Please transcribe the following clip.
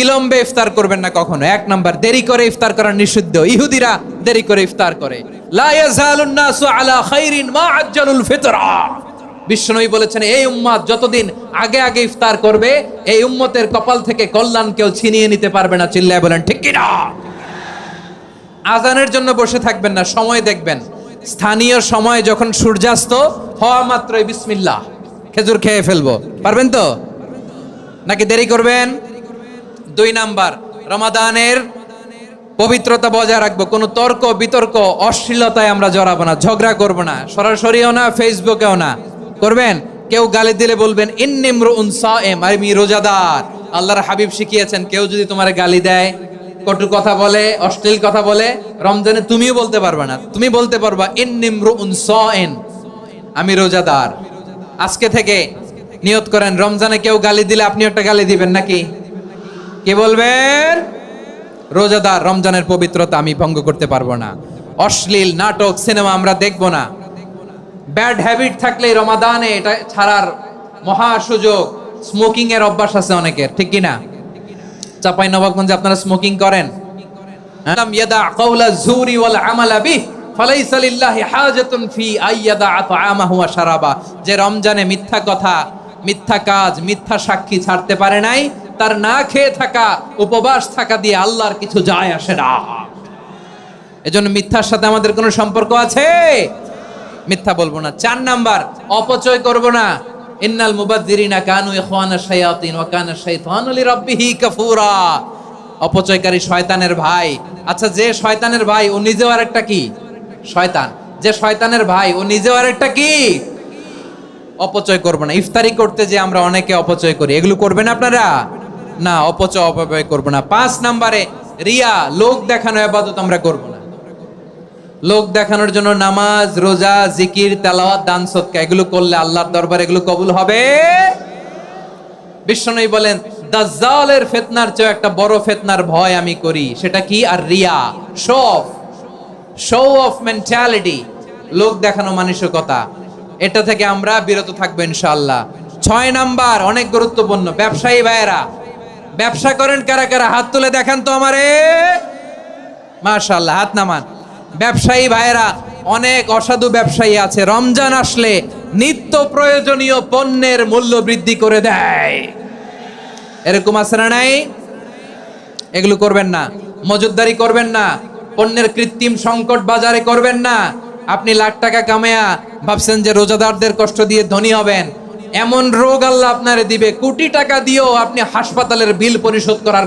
বিলম্বে ইফতার করবেন না কখনো। এক নাম্বার, দেরি করে ইফতার করা নিষিদ্ধ। ইহুদিরা দেরি করে ইফতার করে। লা ইয়াজালুন নাসু আলা খাইরিন মা আজ্জালুল ফিতরা। বিশ্বনবী বলেছেন, এই উম্মত যতদিন আগে আগে ইফতার করবে, এই উম্মতের কপাল থেকে কল্যাণ কেউ ছিনিয়ে নিতে পারবে না। চিল্লায় বলেন ঠিক কি না? আজানের জন্য বসে থাকবেন না, সময় দেখবেন। স্থানীয় সময় যখন সূর্যাস্ত হওয়া মাত্রই বিসমিল্লাহ, খেজুর খেয়ে ফেলবো। পারবেন তো নাকি দেরি করবেন? 2 নাম্বার, রমাদানের পবিত্রতা বজায় রাখবো। কোনো তর্ক বিতর্ক অশ্লীলতায় আমরা জড়াবো না, ঝগড়া করবো না, সরাসরিও না, ফেসবুকেও না। করবেন কেউ গালি দিলে বলবেন ইন্নিমরুন সায়েম, আমি রোজাদার। আল্লাহর হাবিব শিখিয়েছেন, কেউ যদি তোমার গালি দেয়, কটু কথা বলে, অশ্লীল কথা বলে, রমজানে তুমিও বলতে পারবে না। তুমি বলতে পারবা ইন্নিমরুন সায়েম, আমি রোজাদার। আজকে থেকে নিয়ত করেন, রমজানে কেউ গালি দিলে আপনি একটা গালি দিবেন নাকি? কি বলবেন? রোজাদার, রমজানের পবিত্রতা আমি ভঙ্গ করতে পারবো না। অশ্লীল নাটক সিনেমা আমরা দেখবো না। ব্যাড হ্যাবিট থাকলে রমাদানে এটা ছাড়ার মহা সুযোগ। স্মোকিং এর অভ্যাস আছে অনেকের, ঠিক কি না? চাপাই নবাবগঞ্জে আপনারা স্মোকিং করেন? আলাম ইয়াদা কাওলা যুরি ওয়াল আমালা বিহি ফালাইসা লিল্লাহি হাজাতুন ফি আইয়াদা তাআমাহু ওয়া শারাবা। যে রমজানে মিথ্যা কথা, মিথ্যা কাজ, মিথ্যা সাক্ষী ছাড়তে পারে নাই, তার না খেয়ে থাকা, উপবাস থাকা দিয়ে আল্লাহর কিছু যায় আসে না। এজন্য মিথ্যার সাথে আমাদের কোনো সম্পর্ক আছে? মিথ্যা বলবো না। 4 নাম্বার, অপচয় করব না। ইন্নাল মুবাযযিরিনা কানু ইখওয়ানাশ শায়াতিন ওয়া কানা শাইতানু লিরাব্বিহি কাফুরা। অপচয়কারী শয়তানের ভাই। আচ্ছা, যে শয়তানের ভাই ও নিজেও আরেকটা কি? শয়তান। যে শয়তানের ভাই ও নিজেও আরেকটা কি? অপচয় করব না। ইফতারি করতে যে আমরা অনেকে অপচয় করি, এগুলো করবেন আপনারা না। অপচয় করব না। 5 নাম্বারে, রিয়া, লোক দেখানো ইবাদত আমরা করব না। লোক দেখানোর জন্য নামাজ, রোজা, জিকির, তেলাওয়াত, দান সদকা এগুলো করলে আল্লাহর দরবারে এগুলো কবুল হবে? বিশ্বনবী বলেন, দাজ্জালের ফিতনার চেয়ে একটা বড় ফিতনার ভয় আমি করি। সেটা কি? আর রিয়া, শো অফ মেন্টালিটি, লোক দেখানো মানসিকতা। এটা থেকে আমরা বিরত থাকবো ইনশাআল্লাহ। 6 নাম্বার, অনেক গুরুত্বপূর্ণ। ব্যবসায়ী ভাইয়েরা, ব্যবসা করেন কারা কারা? হাত তুলে দেখান তো আমারে। মাশাআল্লাহ, হাত নামান। ব্যবসায়ী ভাইয়েরা, অনেক অসাধু ব্যবসায়ী আছে, রমজান আসলে নিত্য প্রয়োজনীয় পণ্যের মূল্য বৃদ্ধি করে দেয়। এরকম আছে না নাই? এগুলো করবেন না। মজুদদারি করবেন না। পণ্যের কৃত্রিম সংকট বাজারে করবেন না। আপনি লাখ টাকা কামায়া ভাবছেন যে রোজাদারদের কষ্ট দিয়ে ধনী হবেন। এমন রোগ আল্লাহ আপনারে দিবে, কোটি টাকা দিয়েও আপনি হাসপাতালের বিল পরিশোধ করার